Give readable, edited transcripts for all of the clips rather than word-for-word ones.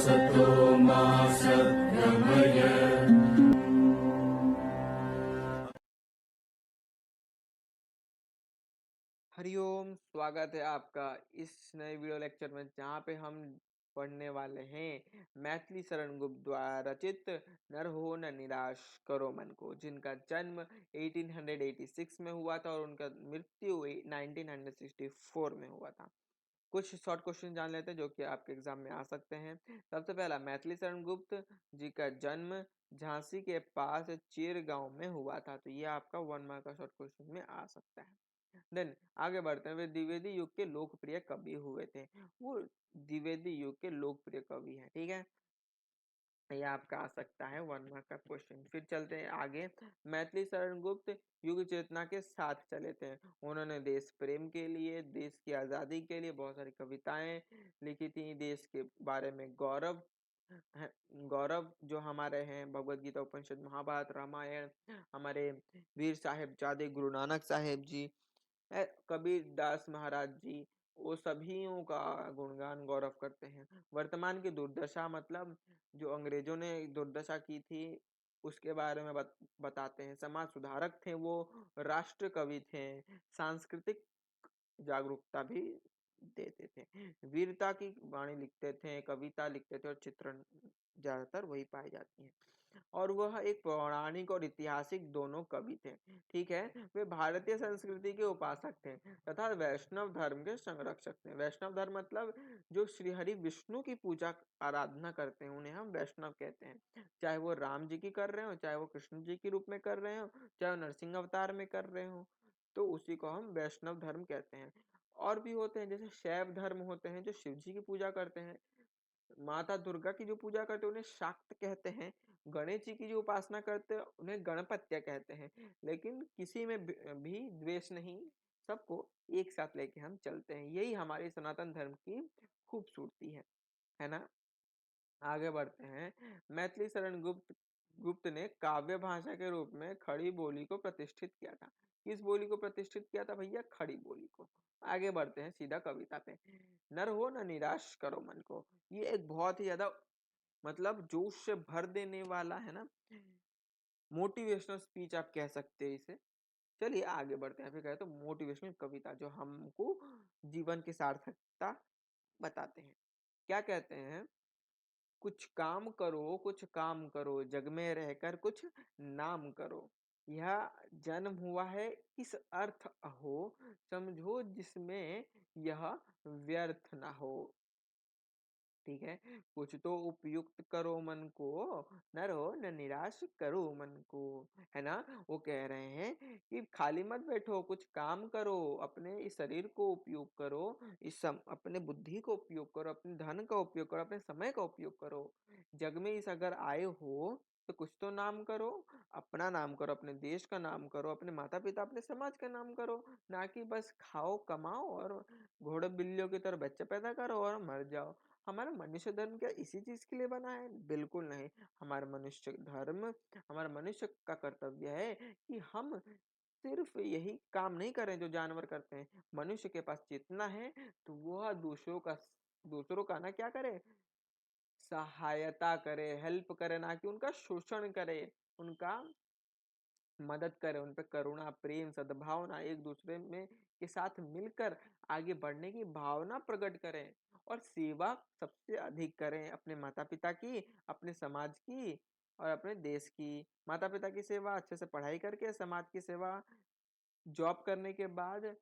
असतो मा सद्गमय। हरिओम, स्वागत है आपका इस नए वीडियो लेक्चर में, जहाँ पे हम पढ़ने वाले हैं मैथिली शरण गुप्त द्वारा रचित नर हो न निराश करो मन को, जिनका जन्म 1886 में हुआ था और उनका मृत्यु 1964 में हुआ था। कुछ शॉर्ट क्वेश्चन जान लेते हैं जो कि आपके एग्जाम में आ सकते हैं। सबसे पहला, मैथिली शरण गुप्त जी का जन्म झांसी के पास चीर गांव में हुआ था, तो ये आपका 1 मार्क का शॉर्ट क्वेश्चन में आ सकता है। देन आगे बढ़ते हैं, वे द्विवेदी युग के लोकप्रिय कवि हुए थे। वो द्विवेदी युग के लोकप्रिय कवि हैं, ठीक है। ये आपका आ सकता है 1 मार्क का क्वेश्चन। फिर चलते हैं आगे। मैथिली शरण गुप्त युग चेतना के साथ चले थे। उन्होंने देश प्रेम के लिए, देश की आजादी के लिए बहुत सारी कविताएं लिखी थी। देश के बारे में गौरव गौरव जो हमारे हैं, भगवत गीता, उपनिषद, महाभारत, रामायण, हमारे वीर साहिबजादे गुरु नानक साहेब जी, कबीर दास महाराज जी, वो सभीयों का गुणगान गौरव करते हैं। वर्तमान की दुर्दशा, मतलब जो अंग्रेजों ने दुर्दशा की थी उसके बारे में बताते हैं। समाज सुधारक थे वो, राष्ट्र कवि थे, सांस्कृतिक जागरूकता भी देते थे, वीरता की वाणी लिखते थे, कविता लिखते थे और चित्रण ज्यादातर वही पाई जाती है। और वह एक पौराणिक और ऐतिहासिक दोनों कवि थे, ठीक है। वे भारतीय संस्कृति के उपासक थे तथा वैष्णव धर्म के संरक्षक थे। वैष्णव धर्म मतलब जो श्री हरि विष्णु की पूजा आराधना करते हैं उन्हें हम वैष्णव कहते हैं। चाहे वो राम जी की कर रहे हो, चाहे वो कृष्ण जी के रूप में कर रहे हो, चाहे वो नरसिंह अवतार में कर रहे हो, तो उसी को हम वैष्णव धर्म कहते हैं। और भी होते हैं, जैसे शैव धर्म होते हैं जो शिव जी की पूजा करते हैं, माता दुर्गा की जो पूजा करते हैं उन्हें शाक्त कहते हैं, गणेश जी की जो उपासना करते हैं उन्हें गणपत्य कहते हैं। लेकिन किसी में भी द्वेष नहीं, सबको एक साथ लेके हम चलते हैं, यही हमारी सनातन धर्म की खूबसूरती है ना। आगे बढ़ते हैं। मैथिली शरण गुप्त गुप्त ने काव्य भाषा के रूप में खड़ी बोली को प्रतिष्ठित किया था। किस बोली को प्रतिष्ठित किया था भैया? खड़ी बोली को। आगे बढ़ते हैं सीधा कविता पे। नर हो न निराश करो मन को, ये एक बहुत ही ज्यादा मतलब जोश से भर देने वाला है ना, मोटिवेशनल स्पीच आप कह सकते हैं इसे। चलिए आगे बढ़ते हैं। फिर कहे तो मोटिवेशनल कविता जो हमको जीवन की सार्थकता बताते हैं। क्या कहते हैं? कुछ काम करो, कुछ काम करो, जग में रहकर कुछ नाम करो। यह जन्म हुआ है किस अर्थ हो, समझो जिसमें यह व्यर्थ ना हो। ठीक है। कुछ तो उपयुक्त करो मन को, न रहो न निराश करो मन को, है ना। वो कह रहे हैं कि खाली मत बैठो, कुछ काम करो, अपने इस शरीर को उपयोग करो, अपने बुद्धि को उपयोग करो, अपने धन का उपयोग करो, अपने समय का उपयोग करो। जग में इस अगर आए हो तो कुछ तो नाम करो, अपना नाम करो, अपने देश का नाम करो, अपने माता पिता, अपने समाज का नाम करो। ना कि बस खाओ कमाओ और घोड़े बिल्लियों की तरह बच्चे पैदा करो और मर जाओ। हमारा मनुष्य धर्म क्या इसी चीज के लिए बना है? बिल्कुल नहीं। हमारा मनुष्य धर्म, हमारा मनुष्य का कर्तव्य है कि हम सिर्फ यही काम नहीं करें जो जानवर करते हैं। मनुष्य के पास चेतना है तो वह दूसरों का ना क्या करे, सहायता करे, हेल्प करे, ना कि उनका शोषण करे, उनका मदद करें, उन पे करुणा, प्रेम, सद्भावना, एक दूसरे में के साथ मिलकर आगे बढ़ने की भावना प्रकट करें और सेवा सबसे अधिक करें, अपने माता पिता की, अपने समाज की और अपने देश की। माता पिता की सेवा अच्छे से पढ़ाई करके, समाज की सेवा जॉब करने के बाद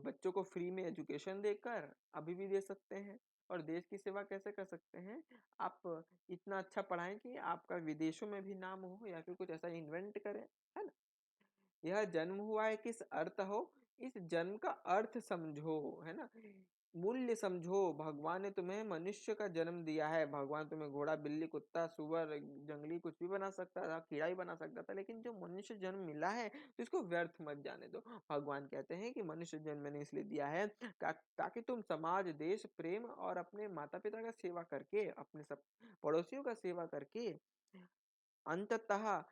बच्चों को फ्री में एजुकेशन देकर अभी भी दे सकते हैं। और देश की सेवा कैसे कर सकते हैं? आप इतना अच्छा पढ़ाएं कि आपका विदेशों में भी नाम हो, या फिर कुछ ऐसा इन्वेंट करें, है ना। यह जन्म हुआ है किस अर्थ हो, इस जन्म का अर्थ समझो, है ना, मूल्य समझो। भगवान ने तुम्हें मनुष्य का जन्म दिया है, भगवान तुम्हें घोड़ा, बिल्ली, कुत्ता, सुअर, जंगली कुछ भी बना सकता था, कीड़ा भी बना सकता था, लेकिन जो मनुष्य जन्म मिला है तो इसको व्यर्थ मत जाने दो। भगवान कहते हैं कि मनुष्य जन्म मैंने इसलिए दिया है ताकि तुम समाज, देश प्रेम और अपने माता पिता का सेवा करके, अपने सब पड़ोसियों का सेवा करके, अंततः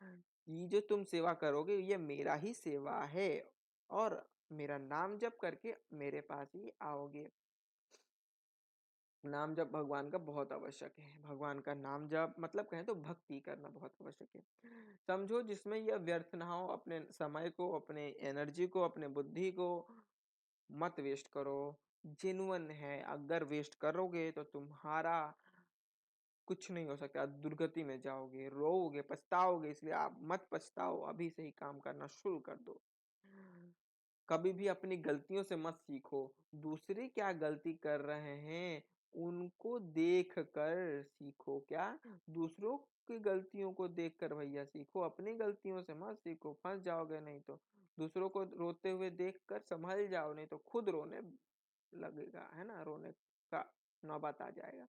ये जो तुम सेवा करोगे ये मेरा ही सेवा है, और मेरा नाम जप करके मेरे पास ही आओगे। नाम जप भगवान का बहुत आवश्यक है। भगवान का नाम जप मतलब कहें तो भक्ति करना बहुत आवश्यक है। समझो जिसमें यह व्यर्थ ना हो, अपने समय को, अपने एनर्जी को, अपने बुद्धि को मत वेस्ट करो। जेन्युइन है, अगर वेस्ट करोगे तो तुम्हारा कुछ नहीं हो सकता, दुर्गति में जाओगे, रोओगे, पछताओगे। इसलिए आप मत पछताओ, अभी से ही काम करना शुरू कर दो। कभी भी अपनी गलतियों से मत सीखो। दूसरे क्या गलती कर रहे हैं उनको देख कर सीखो। क्या? दूसरों की गलतियों को देख कर भैया सीखो, अपनी गलतियों से मत सीखो, फंस जाओगे नहीं तो। दूसरों को रोते हुए देख कर संभल जाओ, नहीं तो खुद रोने लगेगा, है ना, रोने का नौबत आ जाएगा।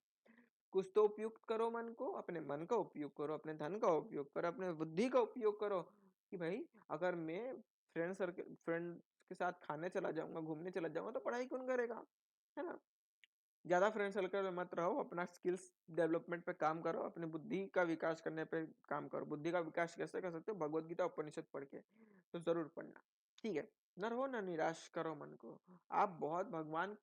कुछ तो उपयुक्त करो मन को, अपने मन का उपयोग करो, अपने धन का उपयोग करो, अपने बुद्धि का उपयोग करो। कि भाई अगर मैं फ्रेंड के साथ खाने चला जाऊंगा, घूमने चला जाऊंगा, तो पढ़ाई कौन करेगा, है ना। ज्यादा फ्रेंड सर्कल में मत रहो, अपना स्किल्स डेवलपमेंट पे काम करो, अपनी बुद्धि का विकास करने पे काम करो। बुद्धि का विकास कैसे कर सकते हो? भगवत गीता उपनिषद पढ़ के, तो जरूर पढ़ना। ठीक है। न रहो न निराश करो मन को। आप बहुत भगवान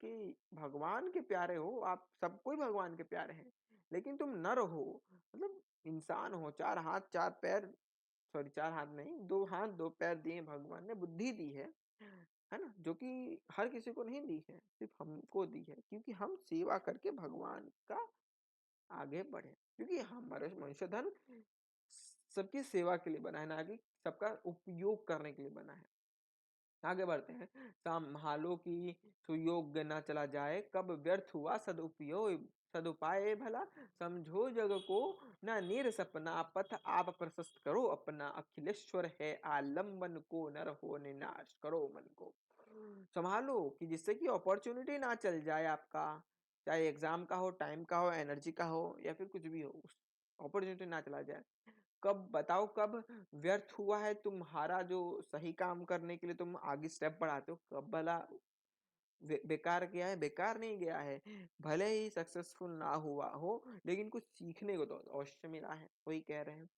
के प्यारे हो, आप सब कोई भगवान के प्यारे हैं, लेकिन तुम नर हो, मतलब इंसान हो, चार हाथ चार पैर, सॉरी चार हाथ नहीं, दो हाथ दो पैर दिए भगवान ने, बुद्धि दी है ना, जो कि हर किसी को नहीं दी है, सिर्फ हमको दी है, क्योंकि हम सेवा करके भगवान का आगे बढ़े। क्योंकि हमारे मनुष्य धन सबकी सेवा के लिए बना है, ना कि सबका उपयोग करने के लिए बना है। आगे बढ़ते हैं। संभालो की सुयोग न चला जाए, कब व्यर्थ हुआ सदुपयोग सदुपाय भला। समझो जग को न नीर सपना, पथ आप प्रशस्त करो अपना। अखिलेश्वर है आलम्बन को, नर हो निनाश करो मन को। संभालो कि जिससे कि अपॉर्चुनिटी ना चल जाए आपका, चाहे एग्जाम का हो, टाइम का हो, एनर्जी का हो, या फिर कुछ भी हो, अपॉर्चुनिटी ना चला जाए। कब बताओ, कब व्यर्थ हुआ है तुम्हारा जो सही काम करने के लिए तुम आगे स्टेप बढ़ाते हो, कब भला बेकार गया है? बेकार नहीं गया है। भले ही सक्सेसफुल ना हुआ हो, लेकिन कुछ सीखने को तो अवश्य मिला है, वही कह रहे हैं।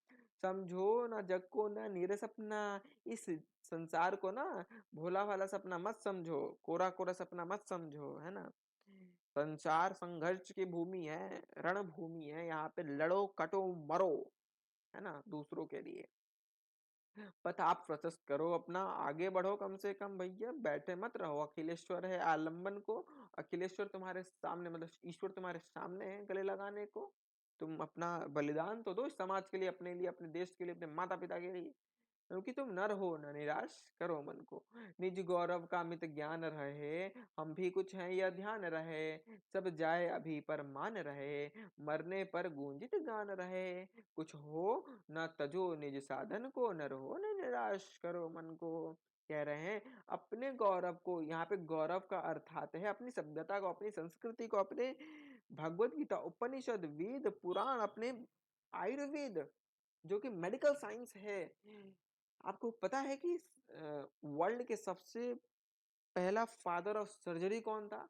समझो ना जग को ना नीरस सपना, इस संसार को ना भोला भाला सपना मत समझो, कोरा कोरा सपना मत समझो, है ना। संसार संघर्ष की भूमि है, रणभूमि है, यहाँ पे लड़ो कटो मरो, है ना, दूसरों के लिए। पथ आप प्रशस्त करो अपना, आगे बढ़ो कम से कम भैया, बैठे मत रहो। अखिलेश्वर है आलम्बन को, अखिलेश्वर तुम्हारे सामने, मतलब ईश्वर तुम्हारे सामने है गले लगाने को। तुम अपना बलिदान तो दो इस समाज के लिए, अपने लिए, अपने देश के लिए, अपने माता पिता के लिए। क्योंकि तुम नर हो, न निराश करो मन को। निज गौरव का मित ज्ञान रहे, हम भी कुछ हैं यह ध्यान रहे। सब जाए अभी पर मान रहे, मरने पर गूंजित गान रहे। कुछ हो न तजो निज साधन को, न रहो न निराश करो मन को। कह रहे हैं अपने गौरव को, यहाँ पे गौरव का अर्थात है अपनी सभ्यता को, अपनी संस्कृति को, अपने भगवत गीता, उपनिषद, वेद, पुराण, अपने आयुर्वेद जो कि मेडिकल साइंस है। आपको पता है कि वर्ल्ड के सबसे पहला फादर ऑफ सर्जरी कौन था?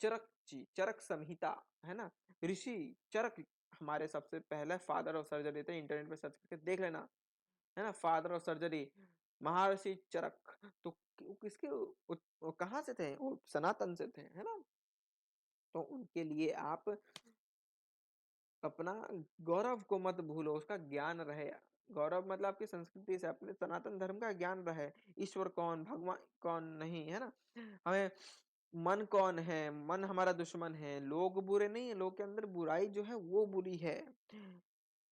चरक जी, चरक संहिता, है ना, ऋषि चरक हमारे सबसे पहले फादर ऑफ सर्जरी थे। इंटरनेट पे सर्च करके देख लेना, है ना, फादर ऑफ सर्जरी महर्षि चरक। तो वो किसके वो कहाँ से थे? वो सनातन से थे, है ना। तो उनके लिए आप अपना गौरव को मत भूलो, उसका ज्ञान रहे। गौरव मतलब आपकी संस्कृति से, अपने सनातन धर्म का ज्ञान रहे। ईश्वर कौन, भगवान कौन, नहीं, है ना। हमें मन कौन है, मन हमारा दुश्मन है। लोग बुरे नहीं है, लोग के अंदर बुराई जो है वो बुरी है।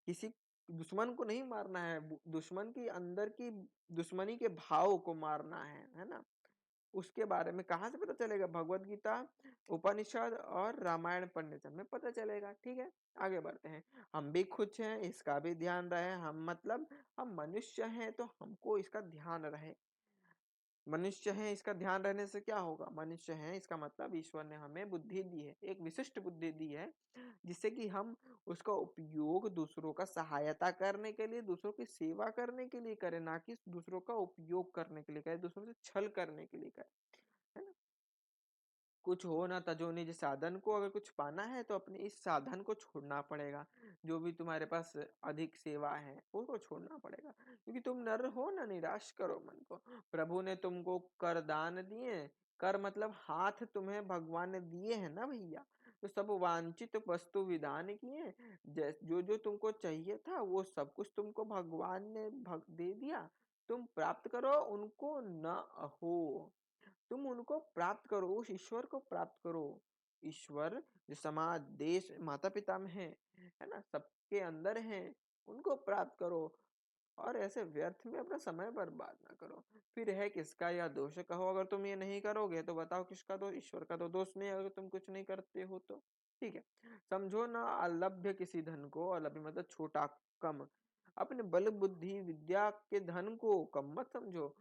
किसी दुश्मन को नहीं मारना है, दुश्मन की अंदर की दुश्मनी के भाव को मारना है ना। उसके बारे में कहाँ से पता चलेगा? भगवत गीता, उपनिषद और रामायण पढ़ने से हमें पता चलेगा। ठीक है, आगे बढ़ते हैं। हम भी खुश हैं, इसका भी ध्यान रहे। हम मतलब हम मनुष्य हैं, तो हमको इसका ध्यान रहे। मनुष्य है, इसका ध्यान रहने से क्या होगा? मनुष्य है इसका मतलब ईश्वर ने हमें बुद्धि दी है, एक विशिष्ट बुद्धि दी है, जिससे कि हम उसका उपयोग दूसरों का सहायता करने के लिए, दूसरों की सेवा करने के लिए करें, ना कि दूसरों का उपयोग करने के लिए करें, दूसरों से छल करने के लिए करें, है ना। कुछ हो ना तजो निज साधन को, अगर कुछ पाना है तो अपने इस साधन को छोड़ना पड़ेगा। जो भी तुम्हारे पास अधिक सेवा है उसको छोड़ना पड़ेगा, क्योंकि तुम नर हो ना, निराश करो मन को। प्रभु ने तुमको कर दान दिए, कर मतलब हाथ तुम्हें भगवान ने दिए हैं ना भैया। तो सब वांछित वस्तु विधान किए, जो जो तुमको चाहिए था वो सब कुछ तुमको भगवान ने दे दिया। तुम प्राप्त करो, उनको न हो। तुम उनको प्राप्त करो, उस ईश्वर को प्राप्त करो। ईश्वर जो समाज, देश, माता पिता में है ना, सबके अंदर है, उनको प्राप्त करो। और ऐसे व्यर्थ में अपना समय बर्बाद ना करो। फिर है किसका यह दोष कहो, अगर तुम ये नहीं करोगे तो बताओ किसका दोष? ईश्वर का तो दोष नहीं है, अगर तुम कुछ नहीं करते हो तो। ठीक है। समझो ना अलभ्य किसी धन को, अलभ्य मतलब छोटा, कम। अपने बल बुद्धि विद्या के धन को कम मत समझो।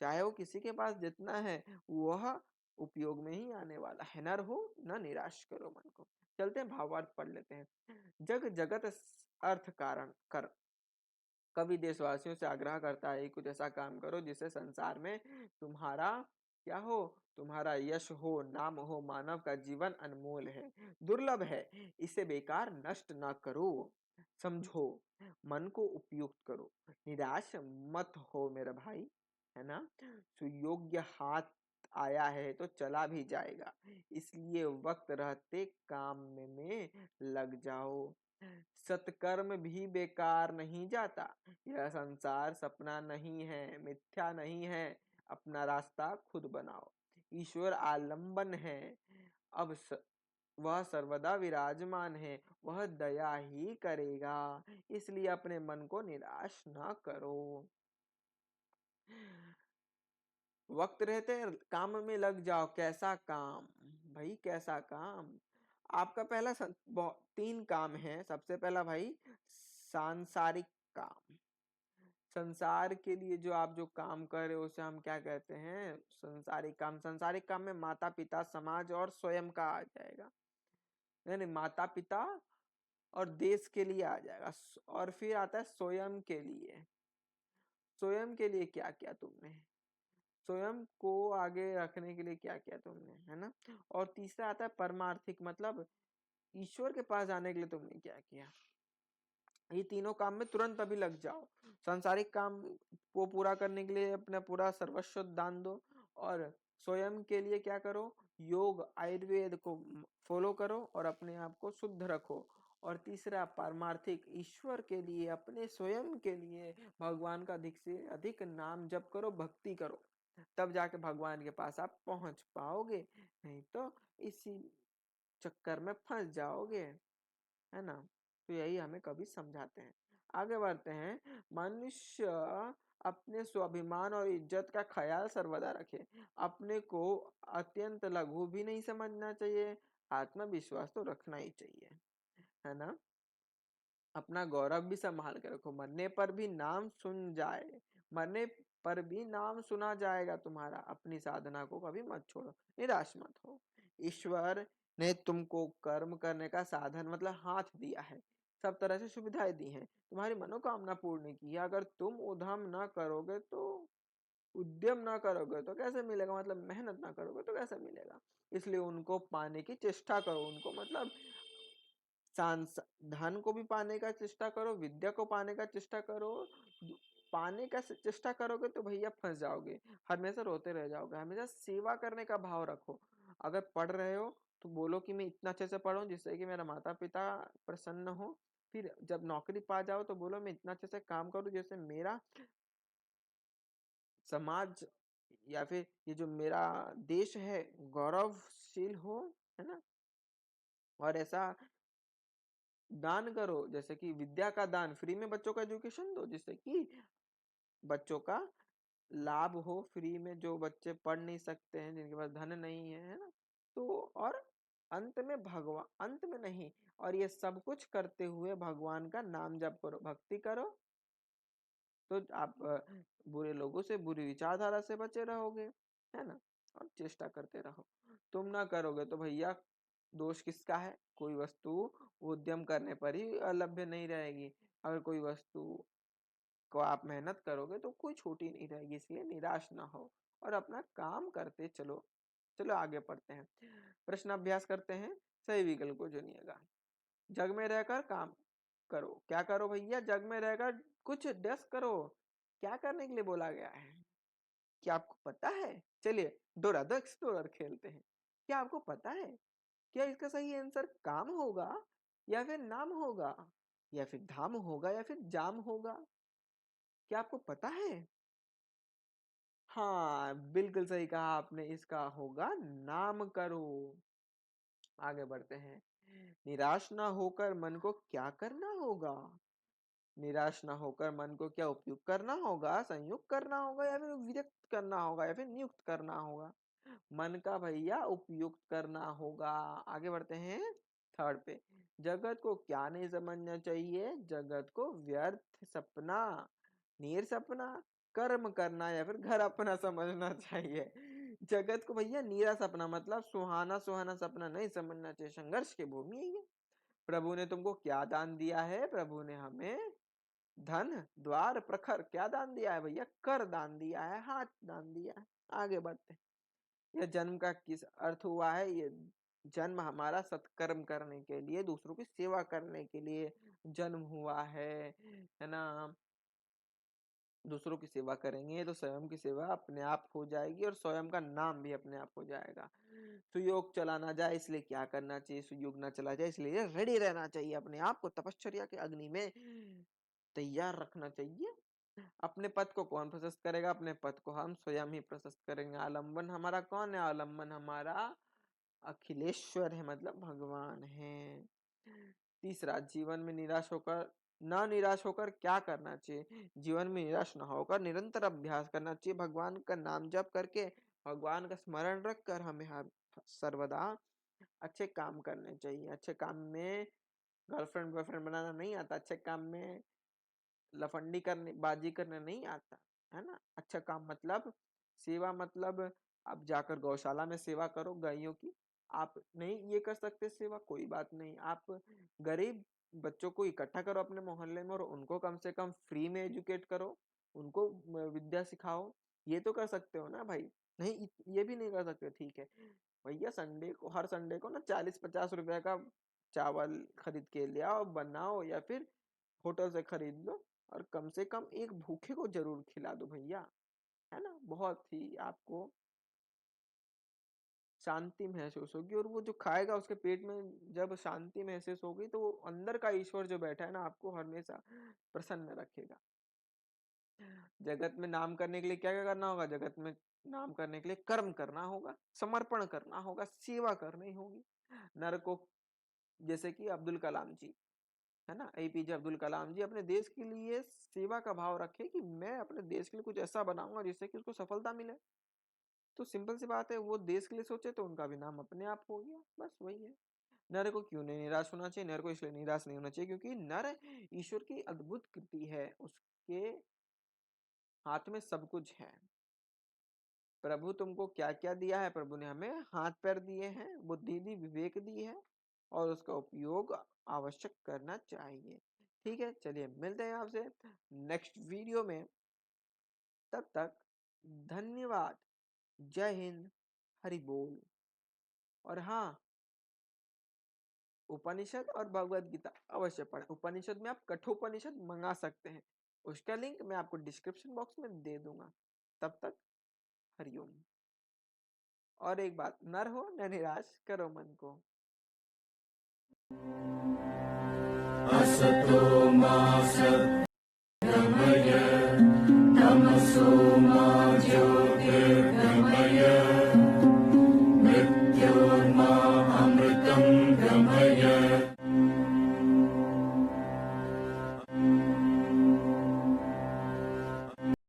चाहे वो किसी के पास जितना है वह उपयोग में ही आने वाला है। नर हो न निराश करो मन को। चलते हैं भावार्थ पढ़ लेते हैं। जग जगत अर्थ कारण कर। कवि देशवासियों से आग्रह करता है कुछ ऐसा काम करो जिससे संसार में तुम्हारा क्या हो, तुम्हारा यश हो, नाम हो। मानव का जीवन अनमोल है, दुर्लभ है, इसे बेकार नष्ट ना करो। समझो, मन को उपयुक्त करो, निराश मत हो मेरा भाई, है ना। सुयोग्य हाथ आया है तो चला भी जाएगा, इसलिए वक्त रहते काम में लग जाओ। सत्कर्म भी बेकार नहीं जाता। यह संसार सपना नहीं है, मिथ्या नहीं है। अपना रास्ता खुद बनाओ। ईश्वर आलंबन है, अब वह सर्वदा विराजमान है, वह दया ही करेगा। इसलिए अपने मन को निराश ना करो। वक्त रहते काम में लग जाओ। कैसा काम भाई, कैसा काम? आपका पहला 3 काम है। सबसे पहला भाई सांसारिक काम। संसार के लिए जो आप जो काम कर रहे हो उसे हम क्या कहते हैं? संसारिक काम। संसारिक काम में माता पिता, समाज और स्वयं का आ जाएगा। नहीं नहीं, माता पिता और देश के लिए आ जाएगा। और फिर आता है स्वयं के लिए। स्वयं के लिए क्या किया तुमने, स्वयं को आगे रखने के लिए क्या किया तुमने, है ना। और तीसरा आता है परमार्थिक, मतलब ईश्वर के पास जाने के लिए तुमने क्या किया। ये तीनों काम में तुरंत अभी लग जाओ। सांसारिक काम को पूरा करने के लिए अपना पूरा सर्वस्व दान दो, और स्वयं के लिए क्या करो, योग आयुर्वेद को फॉलो करो और अपने आप को शुद्ध रखो। और तीसरा पारमार्थिक, ईश्वर के लिए, अपने स्वयं के लिए भगवान का अधिक से अधिक नाम जप करो, भक्ति करो, तब जाके भगवान के पास आप पहुंच पाओगे। नहीं तो इसी चक्कर में फंस जाओगे, है ना। तो यही हमें कभी समझाते हैं। आगे बढ़ते हैं। मनुष्य अपने स्वाभिमान और इज्जत का ख्याल सर्वदा रखे। अपने को अत्यंत लघु भी नहीं समझना चाहिए, आत्मविश्वास तो रखना ही चाहिए, है ना। अपना गौरव भी संभाल के रखो। मरने पर भी नाम सुन जाए, मरने पर भी नाम सुना जाएगा तुम्हारा। अपनी साधना को कभी मत छोड़ो, निराश मत हो। ईश्वर ने तुमको कर्म करने का साधन मतलब हाथ दिया है, सब तरह से सुविधाएं दी हैं, तुम्हारी मनोकामना पूर्ण की है। अगर तुम उद्यम ना करोगे तो कैसे मिलेगा, मतलब मेहनत ना करोगे तो कैसे मिलेगा। इसलिए उनको पाने की चेष्टा करो, उनको मतलब धन को भी पाने का चेष्टा करो, विद्या को पाने का चेष्टा करो। पाने का चेष्टा करोगे तो भैया फंस जाओगे, हमेशा रोते रह जाओगे। हमेशा सेवा करने का भाव रखो। अगर पढ़ रहे हो तो बोलो कि मैं इतना अच्छे से पढ़ूं जिससे कि मेरा माता पिता प्रसन्न हो। फिर जब नौकरी पा जाओ तो बोलो मैं इतना अच्छे से काम करूं जिससे मेरा समाज या फिर ये जो मेरा देश है गौरवशील हो, है ना। और ऐसा दान करो, जैसे कि विद्या का दान, फ्री में बच्चों का एजुकेशन दो जिससे कि बच्चों का लाभ हो। फ्री में जो बच्चे पढ़ नहीं सकते हैं, जिनके पास धन नहीं है ना। तो और अंत में भगवान, अंत में नहीं, और ये सब कुछ करते हुए भगवान का नाम जप करो, भक्ति करो। तो आप बुरे लोगों से, बुरी विचारधारा से बचे रहोगे, है ना। और चेष्टा करते रहो। तुम ना करोगे तो भैया दोष किसका है? कोई वस्तु उद्यम करने पर ही अलभ्य नहीं रहेगी। अगर कोई वस्तु को आप मेहनत करोगे तो कोई छोटी नहीं रहेगी। इसलिए निराश ना हो और अपना काम करते चलो। चलो आगे पढ़ते हैं। प्रश्न अभ्यास करते हैं। सही विकल्प को चुनिएगा। जग में रहकर काम करो। क्या करो भैया? जग में रहकर कुछ डस करो। क्या करने के लिए बोला गया है? क्या आपको पता है? चलिए डोरा द एक्सप्लोरर खेलते हैं। क्या आपको पता है क्या इसका सही आंसर काम होगा या फिर नाम होगा या फिर धाम होगा या फिर जाम होगा? क्या आपको पता है? हाँ, बिल्कुल सही कहा आपने, इसका होगा नाम करो। आगे बढ़ते हैं। निराश ना होकर मन को क्या करना होगा? निराश ना होकर मन को क्या उपयुक्त करना होगा, संयुक्त करना होगा या फिर विरक्त करना होगा या फिर नियुक्त करना होगा? मन का भैया उपयुक्त करना होगा। आगे बढ़ते हैं थर्ड पे। जगत को क्या नहीं समझना चाहिए? जगत को व्यर्थ सपना, नीर सपना, कर्म करना या फिर घर अपना समझना चाहिए। जगत को भैया नीरा सपना मतलब सुहाना सुहाना सपना नहीं समझना चाहिए, संघर्ष की भूमि है ये। प्रभु ने तुमको क्या दान दिया है? प्रभु ने हमें धन, द्वार, प्रखर क्या दान दिया है भैया? कर दान दिया है, हाथ दान दिया है। आगे बढ़ते हैं। यह जन्म का किस अर्थ हुआ है? ये जन्म हमारा सत्कर्म करने के लिए, दूसरों की सेवा करने के लिए जन्म हुआ है ना। दूसरों की सेवा करेंगे तो स्वयं की सेवा अपने आप हो जाएगी और स्वयं का नाम भी अपने आप हो जाएगा। सुयोग चला ना जाए इसलिए क्या करना चाहिए? सुयोग ना चला जाए इसलिए रेडी रहना चाहिए, अपने आप को तपश्चर्या के अग्नि में तैयार रखना चाहिए। अपने पद को कौन प्रशस्त करेगा? अपने पद को हम स्वयं ही प्रशस्त करेंगे। आलंबन हमारा कौन है? आलंबन हमारा अखिलेश्वर है, मतलब भगवान है। तीसरा, जीवन में निराश होकर क्या करना चाहिए? जीवन में निराश न होकर निरंतर अभ्यास करना चाहिए, भगवान का नाम जप करके, भगवान का स्मरण रखकर हमें सर्वदा अच्छे काम करने चाहिए। अच्छे काम में गर्लफ्रेंड बॉयफ्रेंड बनाना नहीं आता, अच्छे काम में लफंडी करने बाजी करना नहीं आता, है ना। अच्छा काम मतलब सेवा, मतलब आप जाकर गौशाला में सेवा करो गायों की। आप नहीं ये कर सकते सेवा, कोई बात नहीं, आप गरीब बच्चों को इकट्ठा करो अपने मोहल्ले में और उनको कम से कम फ्री में एजुकेट करो, उनको विद्या सिखाओ। ये तो कर सकते हो ना भाई। नहीं ये भी नहीं कर सकते, ठीक है भैया, संडे को हर संडे को ना 40-50 रुपए का चावल खरीद के ले आओ, बनाओ या फिर होटल से खरीद लो और कम से कम एक भूखे को जरूर खिला दो भैया, है ना। बहुत ही आपको शांति महसूस होगी और वो जो खाएगा उसके पेट में जब शांति महसूस होगी तो वो अंदर का ईश्वर जो बैठा है ना आपको हमेशा प्रसन्न रखेगा। जगत में नाम करने के लिए क्या क्या करना होगा? जगत में नाम करने के लिए कर्म करना होगा, समर्पण करना होगा, सेवा करनी होगी। नर को, जैसे कि अब्दुल कलाम जी, है ना, एपीजे अब्दुल कलाम जी अपने देश के लिए सेवा का भाव रखे कि मैं अपने देश के लिए कुछ ऐसा बनाऊंगा जिससे कि उसको सफलता मिले। तो सिंपल सी बात है, वो देश के लिए सोचे तो उनका भी नाम अपने आप हो गया, बस वही है। नर को क्यों नहीं निराश होना चाहिए? नर को इसलिए निराश नहीं होना चाहिए क्योंकि नर ईश्वर की अद्भुत कृति है, उसके हाथ में सब कुछ है। प्रभु तुमको क्या क्या दिया है? प्रभु ने हमें हाथ पैर दिए हैं, बुद्धि दी, विवेक दी है और उसका उपयोग आवश्यक करना चाहिए। ठीक है, चलिए मिलते हैं आपसे नेक्स्ट वीडियो में। तब तक धन्यवाद। जय हिंद। हरि बोल। और हाँ, उपनिषद और भगवत गीता अवश्य पढ़ें। उपनिषद में आप कठोपनिषद मंगा सकते हैं, उसका लिंक मैं आपको डिस्क्रिप्शन बॉक्स में दे दूंगा। तब तक हरिओम। और एक बात, नर हो न निराश करो मन को। असतो मा सद्गमय तमसो मा